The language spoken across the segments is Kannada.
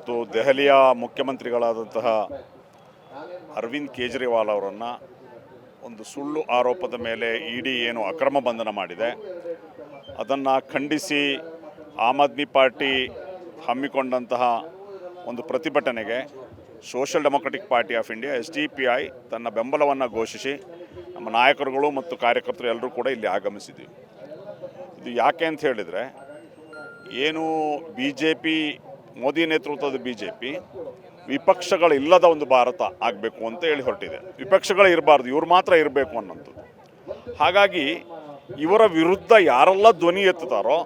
ಇವತ್ತು ದೆಹಲಿಯ ಮುಖ್ಯಮಂತ್ರಿಗಳಾದಂತಹ ಅರವಿಂದ್ ಕೇಜ್ರಿವಾಲ್ ಅವರನ್ನು ಒಂದು ಸುಳ್ಳು ಆರೋಪದ ಮೇಲೆ ಇಡಿ ಏನು ಅಕ್ರಮ ಬಂಧನ ಮಾಡಿದೆ ಅದನ್ನು ಖಂಡಿಸಿ ಆಮ್ ಆದ್ಮಿ ಪಾರ್ಟಿ ಹಮ್ಮಿಕೊಂಡಂತಹ ಒಂದು ಪ್ರತಿಭಟನೆಗೆ social democratic party of India SDPI ತನ್ನ ಬೆಂಬಲವನ್ನು ಘೋಷಿಸಿ ನಮ್ಮ ನಾಯಕರುಗಳು ಮತ್ತು ಕಾರ್ಯಕರ್ತರು ಎಲ್ಲರೂ ಕೂಡ ಇಲ್ಲಿ ಆಗಮಿಸಿದ್ದೀವಿ. ಇದು ಯಾಕೆ ಅಂತ ಹೇಳಿದರೆ ಏನು BJP ಮೋದಿ ನೇತೃತ್ವದ BJP ವಿಪಕ್ಷಗಳಿಲ್ಲದ ಒಂದು ಭಾರತ ಆಗಬೇಕು ಅಂತ ಹೇಳಿ ಹೊರಟಿದೆ. ವಿಪಕ್ಷಗಳು ಇರಬಾರ್ದು, ಇವ್ರು ಮಾತ್ರ ಇರಬೇಕು ಅನ್ನೋಂಥದ್ದು. ಹಾಗಾಗಿ ಇವರ ವಿರುದ್ಧ ಯಾರೆಲ್ಲ ಧ್ವನಿ ಎತ್ತುತ್ತಾರೋ,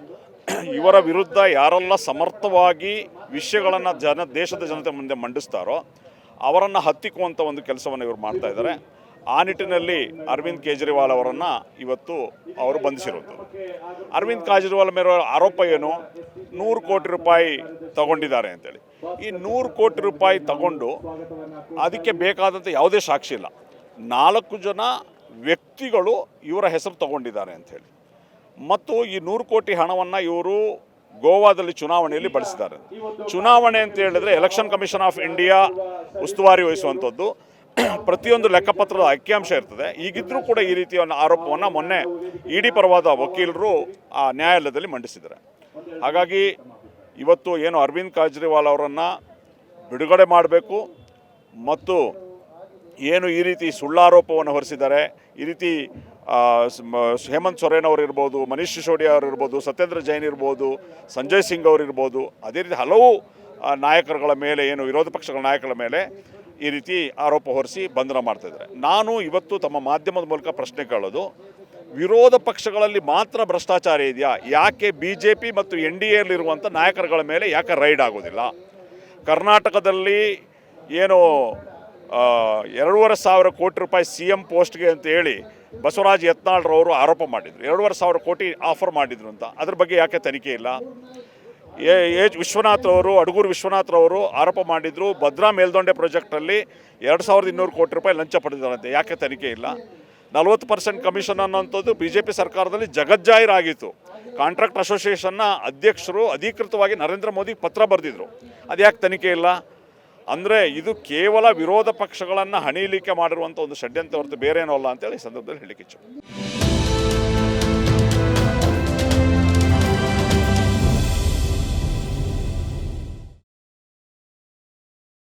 ಇವರ ವಿರುದ್ಧ ಯಾರೆಲ್ಲ ಸಮರ್ಥವಾಗಿ ವಿಷಯಗಳನ್ನು ದೇಶದ ಜನತೆ ಮುಂದೆ ಮಂಡಿಸ್ತಾರೋ ಅವರನ್ನು ಹತ್ತಿಕ್ಕುವಂಥ ಒಂದು ಕೆಲಸವನ್ನು ಇವರು ಮಾಡ್ತಾ ಇದ್ದಾರೆ. ಆ ನಿಟ್ಟಿನಲ್ಲಿ ಅರವಿಂದ್ ಕೇಜ್ರಿವಾಲ್ ಅವರನ್ನು ಇವತ್ತು ಅವರು ಬಂಧಿಸಿರುವಂಥದ್ದು. ಅರವಿಂದ್ ಕೇಜ್ರಿವಾಲ್ ಮೇಲೆ ಆರೋಪ ಏನು, 100 ಕೋಟಿ ರೂಪಾಯಿ ತಗೊಂಡಿದ್ದಾರೆ ಅಂತೇಳಿ. ಈ 100 ಕೋಟಿ ರೂಪಾಯಿ ತಗೊಂಡು ಅದಕ್ಕೆ ಬೇಕಾದಂಥ ಯಾವುದೇ ಸಾಕ್ಷಿ ಇಲ್ಲ. 4 ಜನ ವ್ಯಕ್ತಿಗಳು ಇವರ ಹೆಸರು ತಗೊಂಡಿದ್ದಾರೆ ಅಂಥೇಳಿ. ಮತ್ತು ಈ 100 ಕೋಟಿ ಹಣವನ್ನು ಇವರು ಗೋವಾದಲ್ಲಿ ಚುನಾವಣೆಯಲ್ಲಿ ಬಳಸಿದ್ದಾರೆ. ಚುನಾವಣೆ ಅಂತ ಹೇಳಿದ್ರೆ ಎಲೆಕ್ಷನ್ ಕಮಿಷನ್ ಆಫ್ ಇಂಡಿಯಾ ಉಸ್ತುವಾರಿ ವಹಿಸುವಂಥದ್ದು. ಪ್ರತಿಯೊಂದು ಲೆಕ್ಕಪತ್ರದ ಅಂಕಿಅಂಶ ಇರ್ತದೆ. ಈಗಿದ್ರೂ ಕೂಡ ಈ ರೀತಿಯ ಆರೋಪವನ್ನು ಮೊನ್ನೆ ಇಡಿ ಪರವಾದ ವಕೀಲರು ಆ ನ್ಯಾಯಾಲಯದಲ್ಲಿ ಮಂಡಿಸಿದ್ದಾರೆ. ಹಾಗಾಗಿ ಇವತ್ತು ಏನು ಅರವಿಂದ್ ಕೇಜ್ರಿವಾಲ್ ಅವರನ್ನು ಬಿಡುಗಡೆ ಮಾಡಬೇಕು ಮತ್ತು ಏನು ಈ ರೀತಿ ಸುಳ್ಳಾರೋಪವನ್ನು ಹೊರಿಸಿದ್ದಾರೆ, ಈ ರೀತಿ ಹೇಮಂತ್ ಸೊರೇನ್ ಅವರು ಇರ್ಬೋದು, ಮನೀಶ್ ಸಿಸೋಡಿಯಾ ಅವರು ಇರ್ಬೋದು, ಸತ್ಯೇಂದ್ರ ಜೈನ್ ಇರ್ಬೋದು, ಸಂಜಯ್ ಸಿಂಗ್ ಅವರು ಇರ್ಬೋದು, ಅದೇ ರೀತಿ ಹಲವು ನಾಯಕರುಗಳ ಮೇಲೆ ಏನು ವಿರೋಧ ಪಕ್ಷಗಳ ನಾಯಕರ ಮೇಲೆ ಈ ರೀತಿ ಆರೋಪ ಹೊರಿಸಿ ಬಂಧನ ಮಾಡ್ತಾಯಿದ್ದಾರೆ. ನಾನು ಇವತ್ತು ತಮ್ಮ ಮಾಧ್ಯಮದ ಮೂಲಕ ಪ್ರಶ್ನೆ ಕೇಳೋದು, ವಿರೋಧ ಪಕ್ಷಗಳಲ್ಲಿ ಮಾತ್ರ ಭ್ರಷ್ಟಾಚಾರ ಇದೆಯಾ? ಯಾಕೆ BJP ಮತ್ತು NDAಯಲ್ಲಿರುವಂಥ ನಾಯಕರುಗಳ ಮೇಲೆ ಯಾಕೆ ರೈಡ್ ಆಗೋದಿಲ್ಲ? ಕರ್ನಾಟಕದಲ್ಲಿ ಏನು 2,500 ಕೋಟಿ ರೂಪಾಯಿ CM ಪೋಸ್ಟ್ಗೆ ಅಂತ ಹೇಳಿ ಬಸವರಾಜ್ ಯತ್ನಾಳ್ರವರು ಆರೋಪ ಮಾಡಿದರು. 2,500 ಕೋಟಿ ಆಫರ್ ಮಾಡಿದರು ಅಂತ. ಅದ್ರ ಬಗ್ಗೆ ಯಾಕೆ ತನಿಖೆ ಇಲ್ಲ? ಅಡಗೂರು ವಿಶ್ವನಾಥ್ರವರು ಆರೋಪ ಮಾಡಿದರು, ಭದ್ರಾ ಮೇಲ್ದಂಡೆ ಪ್ರಾಜೆಕ್ಟಲ್ಲಿ 2,200 ಕೋಟಿ ರೂಪಾಯಿ ಲಂಚ ಪಡೆದಿದ್ದಾರಂತೆ. ಯಾಕೆ ತನಿಖೆ ಇಲ್ಲ? 40% ಕಮಿಷನ್ ಅನ್ನೋಂಥದ್ದು BJP ಸರ್ಕಾರದಲ್ಲಿ ಜಗಜ್ಜಾಹೀರಾಗಿತ್ತು. ಕಾಂಟ್ರಾಕ್ಟ್ ಅಸೋಸಿಯೇಷನ್ನ ಅಧ್ಯಕ್ಷರು ಅಧಿಕೃತವಾಗಿ ನರೇಂದ್ರ ಮೋದಿಗೆ ಪತ್ರ ಬರೆದಿದ್ರು. ಅದು ಯಾಕೆ ತನಿಖೆ ಇಲ್ಲ? ಅಂದರೆ ಇದು ಕೇವಲ ವಿರೋಧ ಪಕ್ಷಗಳನ್ನು ಹಣಿಲಿಕ್ಕೆ ಮಾಡಿರುವಂಥ ಒಂದು ಷಡ್ಯಂತ್ರ ಹೊರತು ಬೇರೇನೂ ಅಲ್ಲ ಅಂತೇಳಿ ಈ ಸಂದರ್ಭದಲ್ಲಿ ಹೇಳಲಿಕ್ಕೆ ಇಚ್ಛೆ.